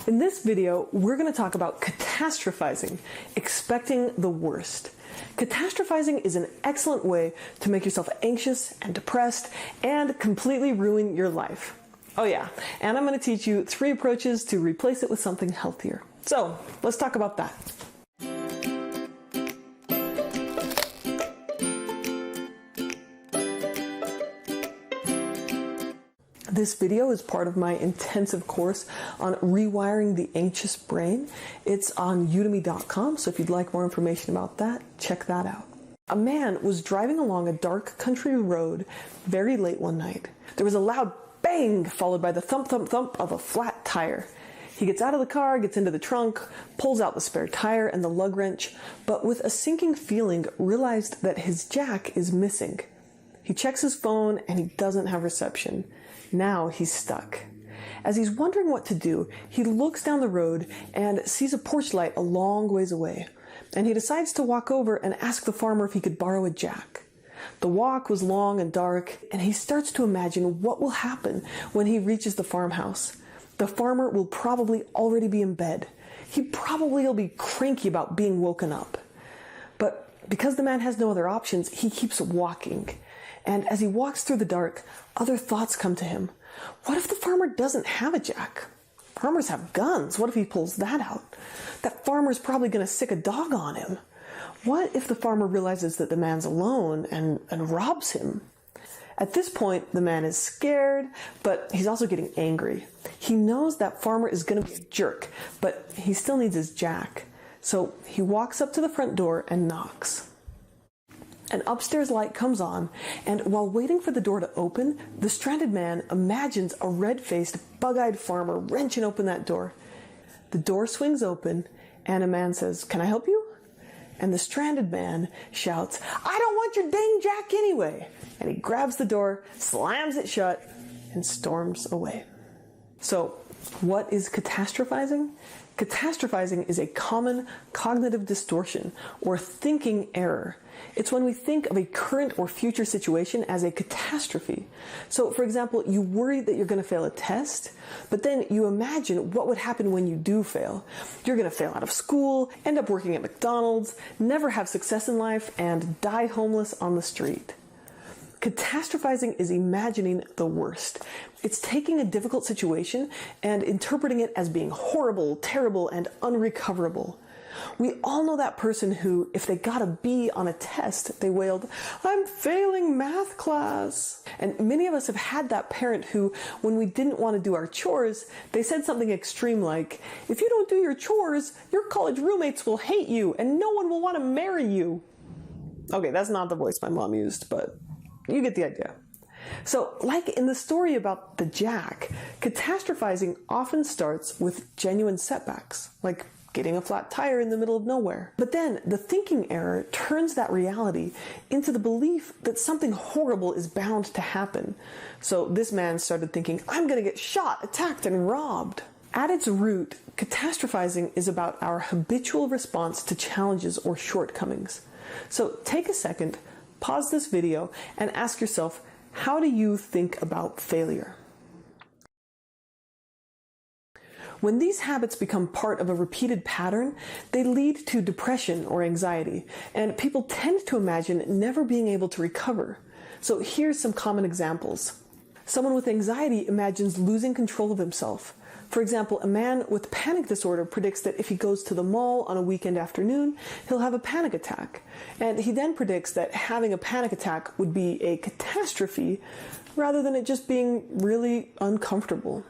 In this video, we're going to talk about catastrophizing, expecting the worst. Catastrophizing is an excellent way to make yourself anxious and depressed and completely ruin your life. Oh yeah, and I'm going to teach you 3 approaches to replace it with something healthier. So, let's talk about that. This video is part of my intensive course on rewiring the anxious brain. It's on udemy.com, so if you'd like more information about that, check that out. A man was driving along a dark country road very late one night. There was a loud bang followed by the thump, thump, thump of a flat tire. He gets out of the car, gets into the trunk, pulls out the spare tire and the lug wrench, but with a sinking feeling realized that his jack is missing. He checks his phone and he doesn't have reception. Now he's stuck. As he's wondering what to do, he looks down the road and sees a porch light a long ways away, and he decides to walk over and ask the farmer if he could borrow a jack. The walk was long and dark, and he starts to imagine what will happen when he reaches the farmhouse. The farmer will probably already be in bed. He probably will be cranky about being woken up. But because the man has no other options, he keeps walking. And as he walks through the dark, other thoughts come to him. What if the farmer doesn't have a jack? Farmers have guns. What if he pulls that out? That farmer's probably going to sick a dog on him. What if the farmer realizes that the man's alone and robs him? At this point, the man is scared, but he's also getting angry. He knows that farmer is going to be a jerk, but he still needs his jack. So he walks up to the front door and knocks. An upstairs light comes on, and while waiting for the door to open, the stranded man imagines a red-faced, bug-eyed farmer wrenching open that door. The door swings open, and a man says, "Can I help you?" And the stranded man shouts, "I don't want your dang jack anyway!" And he grabs the door, slams it shut, and storms away. So, what is catastrophizing? Catastrophizing is a common cognitive distortion, or thinking error. It's when we think of a current or future situation as a catastrophe. So, for example, you worry that you're going to fail a test, but then you imagine what would happen when you do fail. You're going to fail out of school, end up working at McDonald's, never have success in life, and die homeless on the street. Catastrophizing is imagining the worst. It's taking a difficult situation and interpreting it as being horrible, terrible, and unrecoverable. We all know that person who, if they got a B on a test, they wailed, "I'm failing math class." And many of us have had that parent who, when we didn't want to do our chores, they said something extreme like, "If you don't do your chores, your college roommates will hate you and no one will want to marry you." Okay, that's not the voice my mom used, but you get the idea. So, like in the story about the jack, catastrophizing often starts with genuine setbacks, like getting a flat tire in the middle of nowhere. But then the thinking error turns that reality into the belief that something horrible is bound to happen. So this man started thinking, "I'm going to get shot, attacked, and robbed." At its root, catastrophizing is about our habitual response to challenges or shortcomings. So take a second, pause this video, and ask yourself, how do you think about failure? When these habits become part of a repeated pattern, they lead to depression or anxiety, and people tend to imagine never being able to recover. So here's some common examples. Someone with anxiety imagines losing control of himself. For example, a man with panic disorder predicts that if he goes to the mall on a weekend afternoon, he'll have a panic attack. And he then predicts that having a panic attack would be a catastrophe rather than it just being really uncomfortable.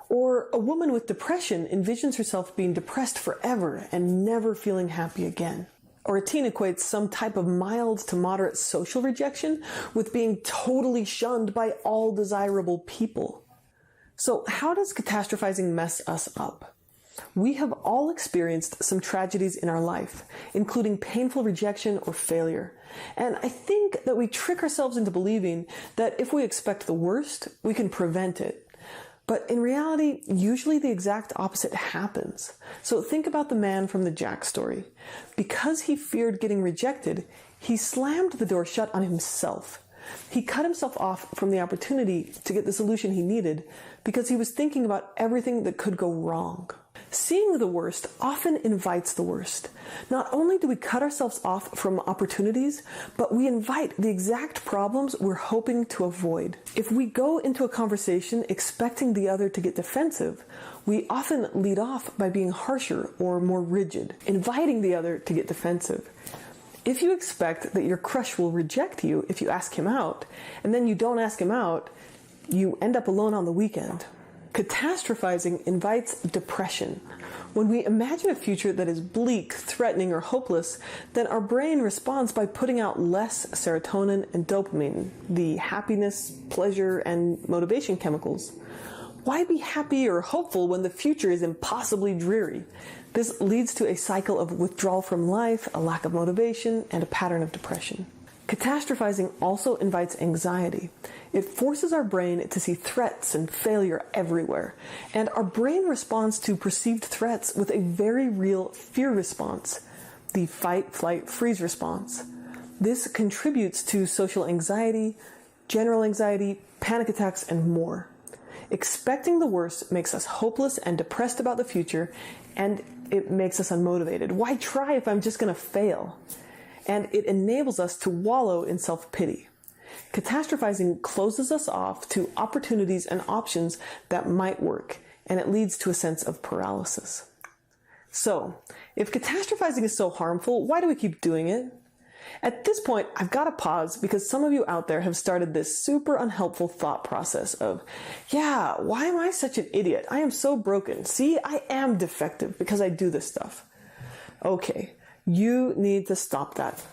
Or a woman with depression envisions herself being depressed forever and never feeling happy again. Or a teen equates some type of mild to moderate social rejection with being totally shunned by all desirable people. So how does catastrophizing mess us up? We have all experienced some tragedies in our life, including painful rejection or failure. And I think that we trick ourselves into believing that if we expect the worst, we can prevent it. But in reality, usually the exact opposite happens. So think about the man from the Jack story. Because he feared getting rejected, he slammed the door shut on himself. He cut himself off from the opportunity to get the solution he needed because he was thinking about everything that could go wrong. Seeing the worst often invites the worst. Not only do we cut ourselves off from opportunities, but we invite the exact problems we're hoping to avoid. If we go into a conversation expecting the other to get defensive, we often lead off by being harsher or more rigid, inviting the other to get defensive. If you expect that your crush will reject you if you ask him out, and then you don't ask him out, you end up alone on the weekend. Catastrophizing invites depression. When we imagine a future that is bleak, threatening, or hopeless, then our brain responds by putting out less serotonin and dopamine, the happiness, pleasure, and motivation chemicals. Why be happy or hopeful when the future is impossibly dreary? This leads to a cycle of withdrawal from life, a lack of motivation, and a pattern of depression. Catastrophizing also invites anxiety. It forces our brain to see threats and failure everywhere, and our brain responds to perceived threats with a very real fear response, the fight, flight, freeze response. This contributes to social anxiety, general anxiety, panic attacks, and more. Expecting the worst makes us hopeless and depressed about the future, and it makes us unmotivated. Why try if I'm just going to fail? And it enables us to wallow in self-pity. Catastrophizing closes us off to opportunities and options that might work, and it leads to a sense of paralysis. So, if catastrophizing is so harmful, why do we keep doing it? At this point, I've got to pause because some of you out there have started this super unhelpful thought process of, yeah, why am I such an idiot? I am so broken. See, I am defective because I do this stuff. Okay, you need to stop that.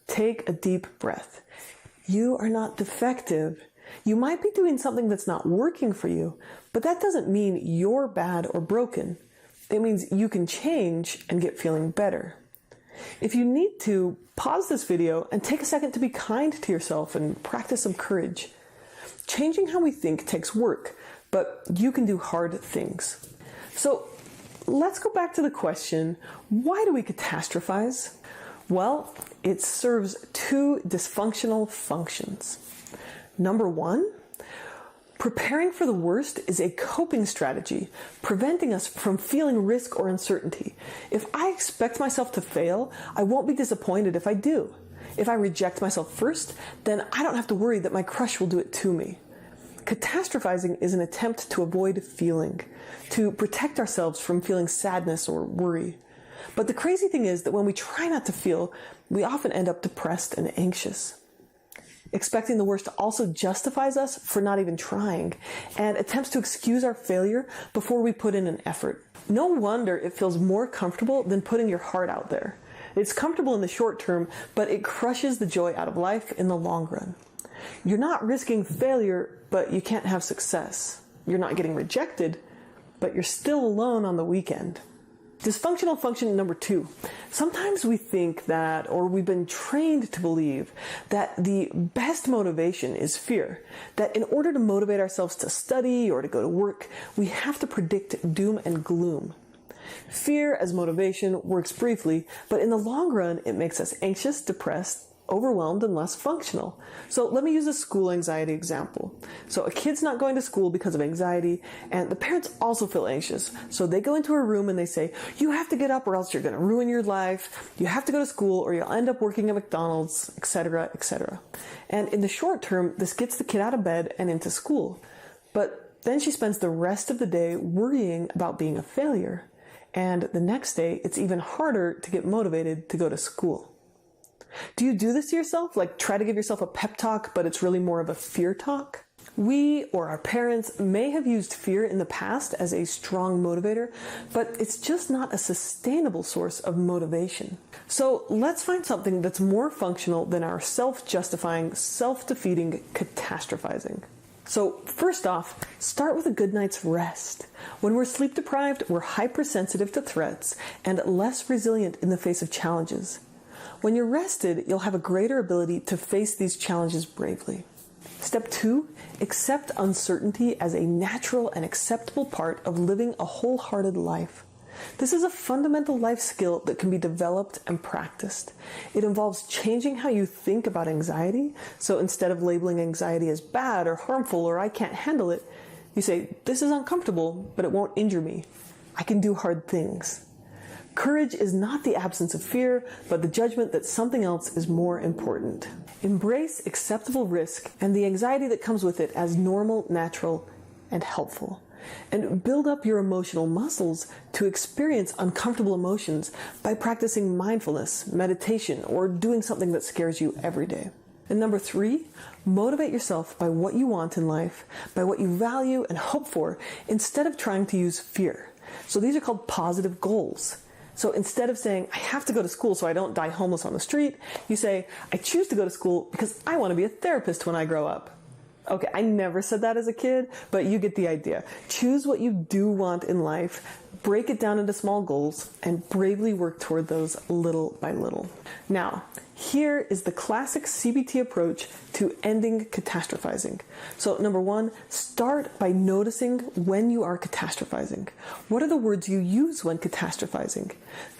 Take a deep breath. You are not defective. You might be doing something that's not working for you, but that doesn't mean you're bad or broken. It means you can change and get feeling better. If you need to, pause this video and take a second to be kind to yourself and practice some courage. Changing how we think takes work, but you can do hard things. So let's go back to the question, why do we catastrophize? Well, it serves two dysfunctional functions. Number one, preparing for the worst is a coping strategy, preventing us from feeling risk or uncertainty. If I expect myself to fail, I won't be disappointed if I do. If I reject myself first, then I don't have to worry that my crush will do it to me. Catastrophizing is an attempt to avoid feeling, to protect ourselves from feeling sadness or worry. But the crazy thing is that when we try not to feel, we often end up depressed and anxious. Expecting the worst also justifies us for not even trying and attempts to excuse our failure before we put in an effort. No wonder it feels more comfortable than putting your heart out there. It's comfortable in the short term, but it crushes the joy out of life in the long run. You're not risking failure, but you can't have success. You're not getting rejected, but you're still alone on the weekend. Dysfunctional function number two. Sometimes we think that, or we've been trained to believe, that the best motivation is fear. That in order to motivate ourselves to study or to go to work, we have to predict doom and gloom. Fear as motivation works briefly, but in the long run, it makes us anxious, depressed, overwhelmed, and less functional. So let me use a school anxiety example. So a kid's not going to school because of anxiety, and the parents also feel anxious. So they go into a room and they say, you have to get up or else you're going to ruin your life. You have to go to school or you'll end up working at McDonald's, etc., etc. And in the short term, this gets the kid out of bed and into school. But then she spends the rest of the day worrying about being a failure. And the next day, it's even harder to get motivated to go to school. Do you do this to yourself? Like try to give yourself a pep talk, but it's really more of a fear talk? We or our parents may have used fear in the past as a strong motivator, but it's just not a sustainable source of motivation. So let's find something that's more functional than our self-justifying, self-defeating catastrophizing. So first off, start with a good night's rest. When we're sleep deprived, we're hypersensitive to threats and less resilient in the face of challenges. When you're rested, you'll have a greater ability to face these challenges bravely. Step 2, accept uncertainty as a natural and acceptable part of living a wholehearted life. This is a fundamental life skill that can be developed and practiced. It involves changing how you think about anxiety. So instead of labeling anxiety as bad or harmful or I can't handle it, you say, this is uncomfortable, but it won't injure me. I can do hard things. Courage is not the absence of fear, but the judgment that something else is more important. Embrace acceptable risk and the anxiety that comes with it as normal, natural, and helpful. And build up your emotional muscles to experience uncomfortable emotions by practicing mindfulness, meditation, or doing something that scares you every day. And number 3, motivate yourself by what you want in life, by what you value and hope for, instead of trying to use fear. So these are called positive goals. So instead of saying, I have to go to school so I don't die homeless on the street, you say, I choose to go to school because I want to be a therapist when I grow up. Okay, I never said that as a kid, but you get the idea. Choose what you do want in life, break it down into small goals, and bravely work toward those little by little. Now, here is the classic CBT approach to ending catastrophizing. So number 1, start by noticing when you are catastrophizing. What are the words you use when catastrophizing?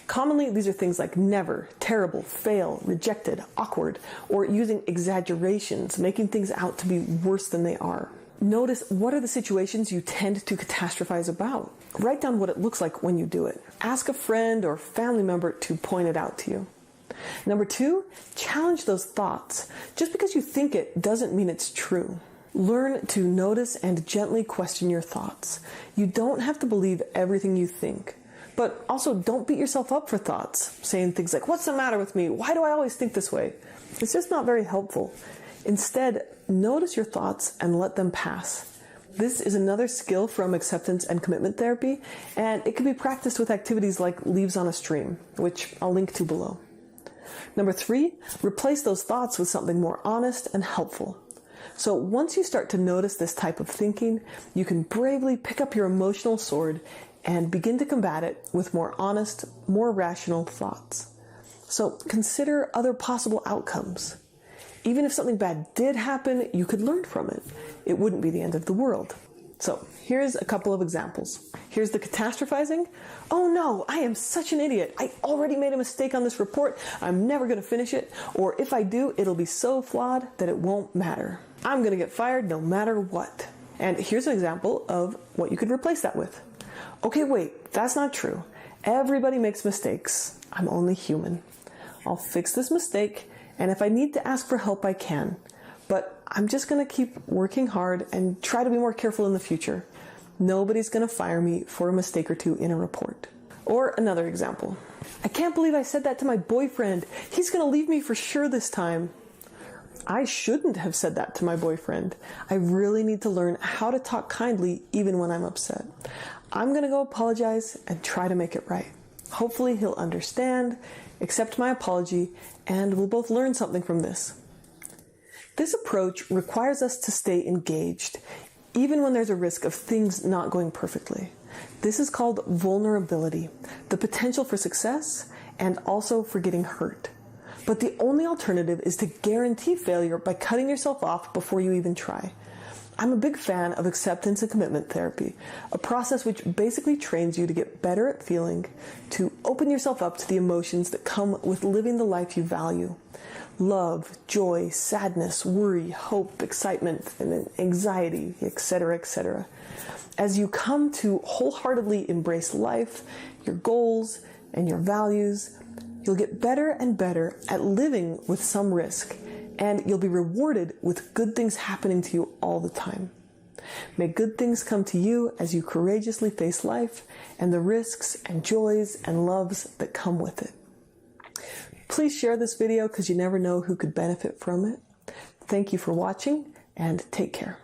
Commonly, these are things like never, terrible, fail, rejected, awkward, or using exaggerations, making things out to be worse than they are. Notice what are the situations you tend to catastrophize about. Write down what it looks like when you do it. Ask a friend or family member to point it out to you. Number 2, challenge those thoughts. Just because you think it doesn't mean it's true. Learn to notice and gently question your thoughts. You don't have to believe everything you think. But also don't beat yourself up for thoughts, saying things like, what's the matter with me? Why do I always think this way? It's just not very helpful. Instead, notice your thoughts and let them pass. This is another skill from acceptance and commitment therapy, and it can be practiced with activities like leaves on a stream, which I'll link to below. Number 3, replace those thoughts with something more honest and helpful. So once you start to notice this type of thinking, you can bravely pick up your emotional sword and begin to combat it with more honest, more rational thoughts. So consider other possible outcomes. Even if something bad did happen, you could learn from it. It wouldn't be the end of the world. So here's a couple of examples. Here's the catastrophizing. Oh no, I am such an idiot. I already made a mistake on this report. I'm never going to finish it. Or if I do, it'll be so flawed that it won't matter. I'm going to get fired no matter what. And here's an example of what you could replace that with. Okay, wait, that's not true. Everybody makes mistakes. I'm only human. I'll fix this mistake, and if I need to ask for help, I can. But I'm just going to keep working hard and try to be more careful in the future. Nobody's going to fire me for a mistake or two in a report. Or another example. I can't believe I said that to my boyfriend. He's going to leave me for sure this time. I shouldn't have said that to my boyfriend. I really need to learn how to talk kindly even when I'm upset. I'm going to go apologize and try to make it right. Hopefully he'll understand, accept my apology, and we'll both learn something from this. This approach requires us to stay engaged, even when there's a risk of things not going perfectly. This is called vulnerability, the potential for success and also for getting hurt. But the only alternative is to guarantee failure by cutting yourself off before you even try. I'm a big fan of acceptance and commitment therapy, a process which basically trains you to get better at feeling, to open yourself up to the emotions that come with living the life you value. Love, joy, sadness, worry, hope, excitement, and anxiety, etc., etc. As you come to wholeheartedly embrace life, your goals, and your values, you'll get better and better at living with some risk, and you'll be rewarded with good things happening to you all the time. May good things come to you as you courageously face life and the risks and joys and loves that come with it. Please share this video because you never know who could benefit from it. Thank you for watching, and take care.